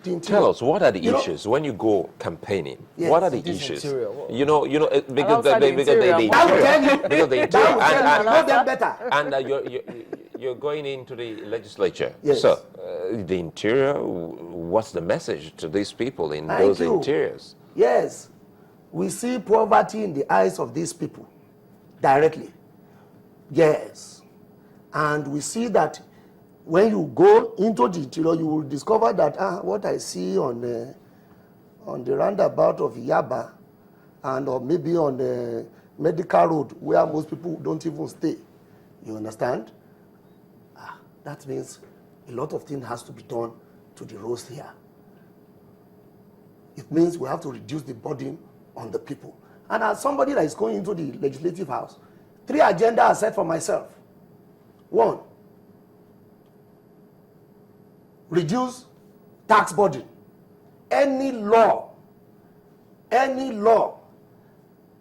the interior. Tell us, what are the issues when you go campaigning? Yes, what are the issues? Because the better. And you're going into the legislature. Yes. So the interior, what's the message to these people in those interiors? Yes, we see poverty in the eyes of these people directly. Yes, and we see that when you go into the interior, you will discover that what I see on the roundabout of Yaba, and or maybe on the Medical Road, where most people don't even stay. You understand? That means a lot of things has to be done to the roads here. It means we have to reduce the burden on the people. And as somebody that is going into the legislative house, 3 agendas are set for myself. 1, reduce tax burden. Any law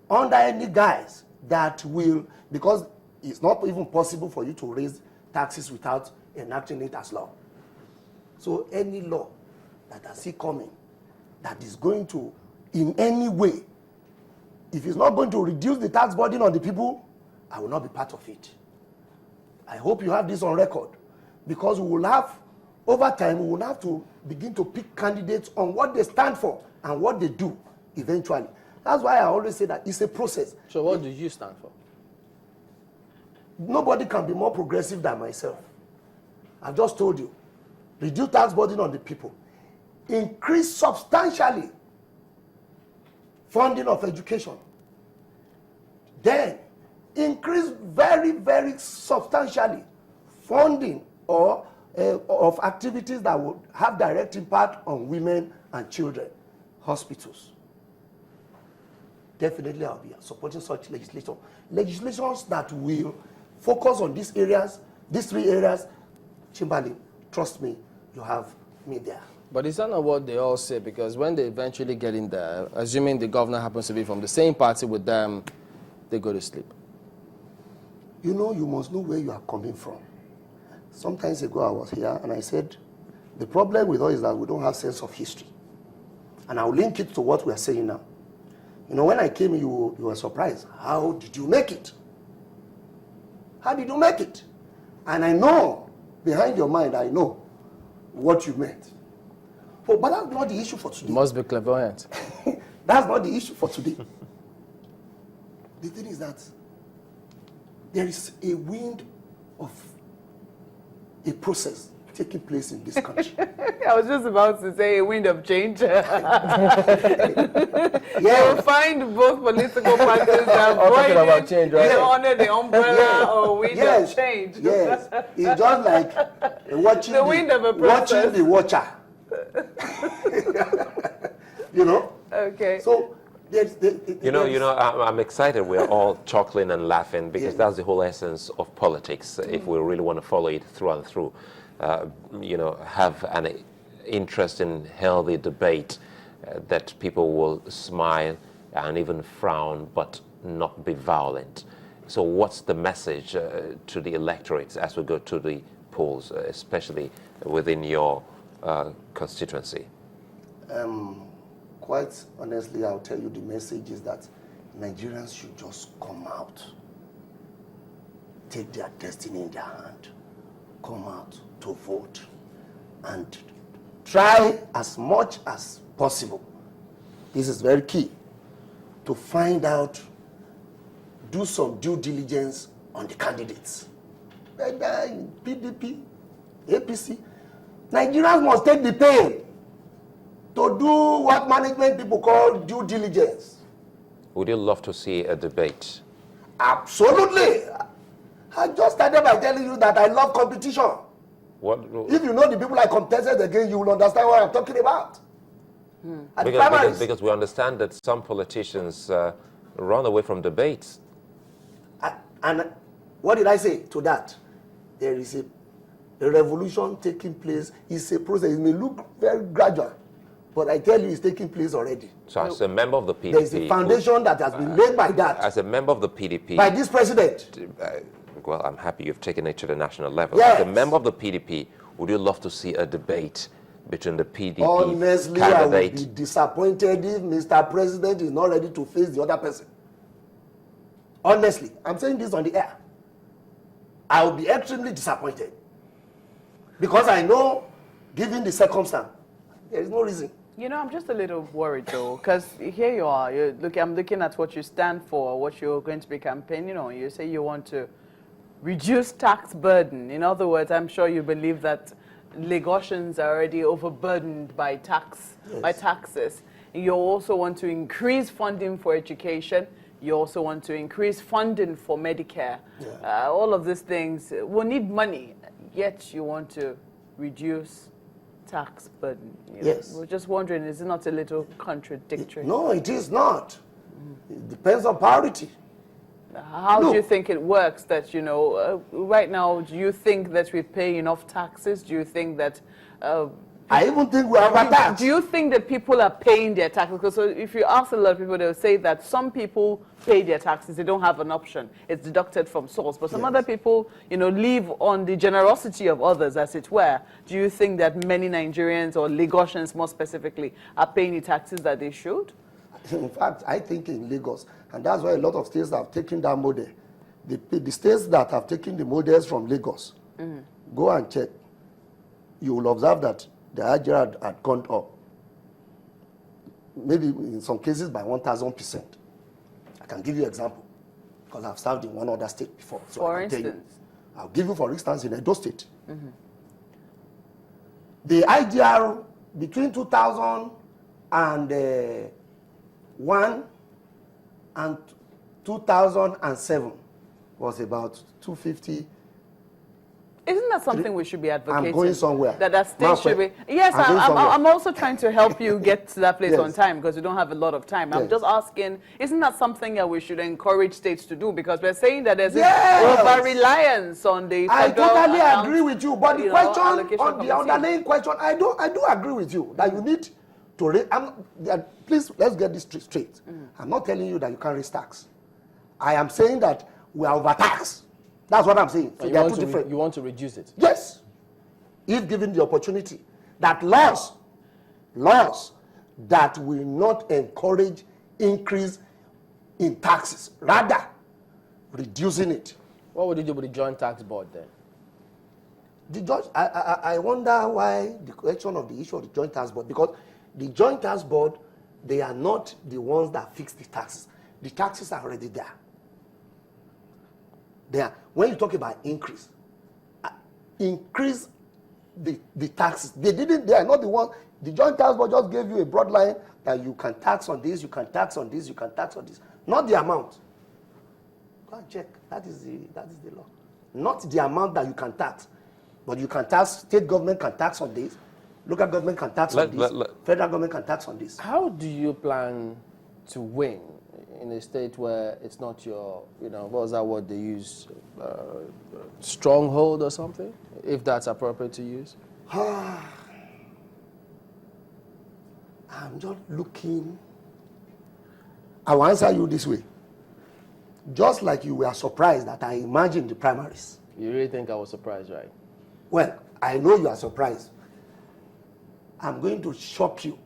under any guise that will, because it's not even possible for you to raise taxes without enacting it as law. So any law that I see coming that is going to, in any way, if it's not going to reduce the tax burden on the people, I will not be part of it. I hope you have this on record, because we will have, over time, we will have to begin to pick candidates on what they stand for and what they do eventually. That's why I always say that it's a process. So what do you stand for? Nobody can be more progressive than myself. I've just told you. Reduce tax burden on the people. Increase substantially funding of education. Then increase very, very substantially funding or of activities that would have direct impact on women and children. Hospitals. Definitely I'll be supporting such legislation. Legislations that will focus on these areas, these 3 areas. Chimbalin, trust me, you have me there. But is that not what they all say? Because when they eventually get in there, assuming the governor happens to be from the same party with them, they go to sleep. You know, you must know where you are coming from. Sometimes ago I was here and I said, the problem with us is that we don't have sense of history. And I'll link it to what we are saying now. You know, when I came, you were surprised. How did you make it? How did you make it? And I know, behind your mind, I know what you meant. But that's not the issue for today. You must be clairvoyant. That's not the issue for today. The thing is that there is a wind of a process taking place in this country. I was just about to say a wind of change. Yeah. You'll find both political parties that talking about change, right? under the umbrella or wind of change. Yes, it's just like watching the wind of a process. Watching the watcher. You know? Okay. So, I'm excited. We're all chuckling and laughing because that's the whole essence of politics. If we really want to follow it through and through, have an interesting, healthy debate that people will smile and even frown, but not be violent. So, what's the message to the electorates as we go to the polls, especially within your constituency? Quite honestly, I'll tell you the message is that Nigerians should just come out, take their destiny in their hand, come out to vote, and try as much as possible. This is very key, to find out, do some due diligence on the candidates. Whether in PDP, APC, Nigerians must take the pain to do what management people call due diligence. Would you love to see a debate? Absolutely. I just started by telling you that I love competition. If you know the people I contested against, you will understand what I'm talking about. Because we understand that some politicians run away from debates. And what did I say to that? There is a revolution taking place. It's a process. It may look very gradual, but I tell you, it's taking place already. So as a member of the PDP... There's a foundation that has been laid by that. As a member of the PDP... By this president. Well, I'm happy you've taken it to the national level. Yes. As a member of the PDP, would you love to see a debate between the PDP Honestly, I would candidate. be disappointed if Mr. President is not ready to face the other person. Honestly, I'm saying this on the air. I will be extremely disappointed. Because I know, given the circumstance, there is no reason. You know, I'm just a little worried though, because here you are. I'm looking at what you stand for, what you're going to be campaigning on. You say you want to reduce tax burden. In other words, I'm sure you believe that Lagosians are already overburdened by taxes. You also want to increase funding for education. You also want to increase funding for Medicare. Yeah. All of these things will need money, yet you want to reduce tax burden. Yes. We're just wondering, is it not a little contradictory? No, it is not. It depends on priority. How do you think it works that, right now, do you think that we pay enough taxes? Do you think that... I even think we are overtaxed. Do you think that people are paying their taxes? Because if you ask a lot of people, they'll say that some people pay their taxes. They don't have an option. It's deducted from source. But some other people, live on the generosity of others, as it were. Do you think that many Nigerians, or Lagosians more specifically, are paying the taxes that they should? In fact, I think in Lagos, and that's why a lot of states have taken that model. The states that have taken the models from Lagos, go and check. You will observe that the IGR had gone up. Maybe in some cases by 1,000%. I can give you an example, because I've served in one other state before. So For I can tell you. instance? I'll give you, for instance, in Edo State. The IGR between 2001 and 2007 was about 250. Isn't that something we should be advocating? I'm going somewhere. That state should be. Yes, I'm also trying to help you get to that place on time, because you don't have a lot of time. I'm just asking, isn't that something that we should encourage states to do? Because we're saying that there's over-reliance on the federal. I totally agree with you, but the question, on the underlying question, I do agree with you that you need to raise. Please, let's get this straight. I'm not telling you that you can't raise tax. I am saying that we are overtaxed. That's what I'm saying. So they are two different. You want to reduce it? Yes. If given the opportunity, that laws that will not encourage increase in taxes, rather reducing it. What would you do with the joint tax board then? The judge, I wonder why the question of the issue of the joint tax board, because the joint tax board, they are not the ones that fix the taxes. The taxes are already there. When you talk about increase the taxes. They are not the ones. The joint tax board just gave you a broad line that you can tax on this, you can tax on this, you can tax on this. Not the amount. Go and check. That is the law. Not the amount that you can tax, but you can tax. State government can tax on this. Local government can tax on this. Federal government can tax on this. How do you plan to win in a state where it's not your, what was that word they use, stronghold or something, if that's appropriate to use? I'm just looking. I will answer you this way. Just like you were surprised that I imagined the primaries. You really think I was surprised, right? Well, I know you are surprised. I'm going to shock you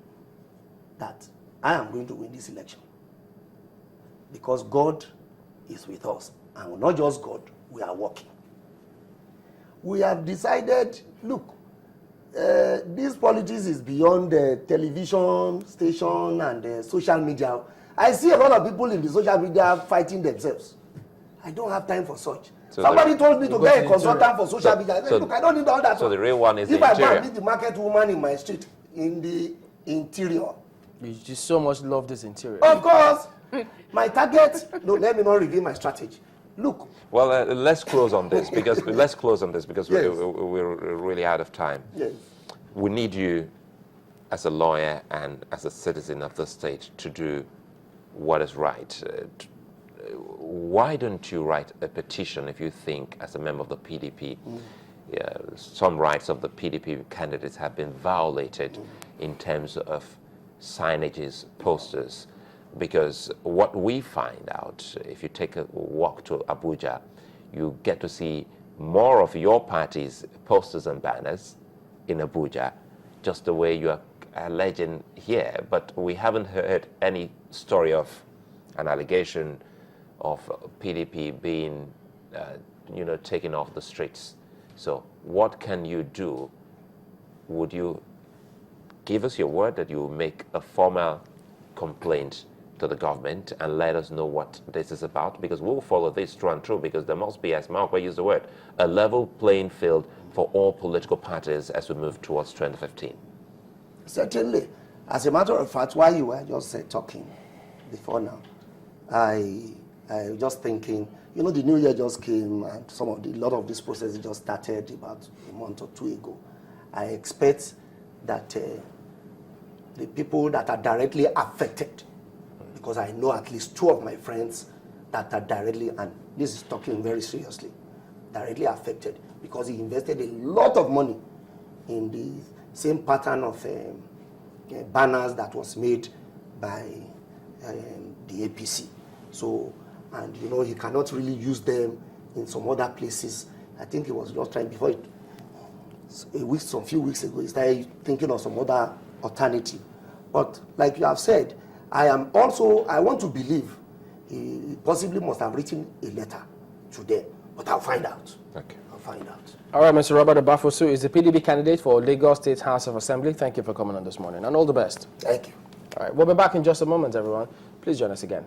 that I am going to win this election. Because God is with us. And not just God, we are working. We have decided, look, this politics is beyond the television station and the social media. I see a lot of people in the social media fighting themselves. I don't have time for such. So somebody told me to get a consultant for social media. I said, look, I don't need all that. So the real one is if the I interior. meet the market woman in my street, in the interior. You just so much love this interior. Of course. My target, no, let me not reveal my strategy. Look. Well, let's close on this because yes. we're really out of time. Yes. We need you as a lawyer and as a citizen of the state to do what is right. Why don't you write a petition if you think, as a member of the PDP, some rights of the PDP candidates have been violated in terms of signages, posters? Because what we find out, if you take a walk to Abuja, you get to see more of your party's posters and banners in Abuja just the way you are alleging here, but we haven't heard any story of an allegation of PDP being, taken off the streets. So what can you do? Would you give us your word that you will make a formal complaint to the government and let us know what this is about? Because we'll follow this through and through, because there must be, as Mark will use the word, a level playing field for all political parties as we move towards 2015. Certainly. As a matter of fact, while you were just talking before now, I was just thinking, the new year just came, and a lot of this process just started about a month or two ago. I expect that the people that are directly affected, because I know at least two of my friends that are directly, and this is talking very seriously, directly affected, because he invested a lot of money in the same pattern of banners that was made by the APC. So, and he cannot really use them in some other places. I think he was just trying before some few weeks ago, he started thinking of some other alternative. But like you have said, I want to believe he possibly must have written a letter to them, but I'll find out. Okay. I'll find out. All right, Mr. Robert Obhafuoso is the PDP candidate for Lagos State House of Assembly. Thank you for coming on this morning, and all the best. Thank you. All right, we'll be back in just a moment, everyone. Please join us again.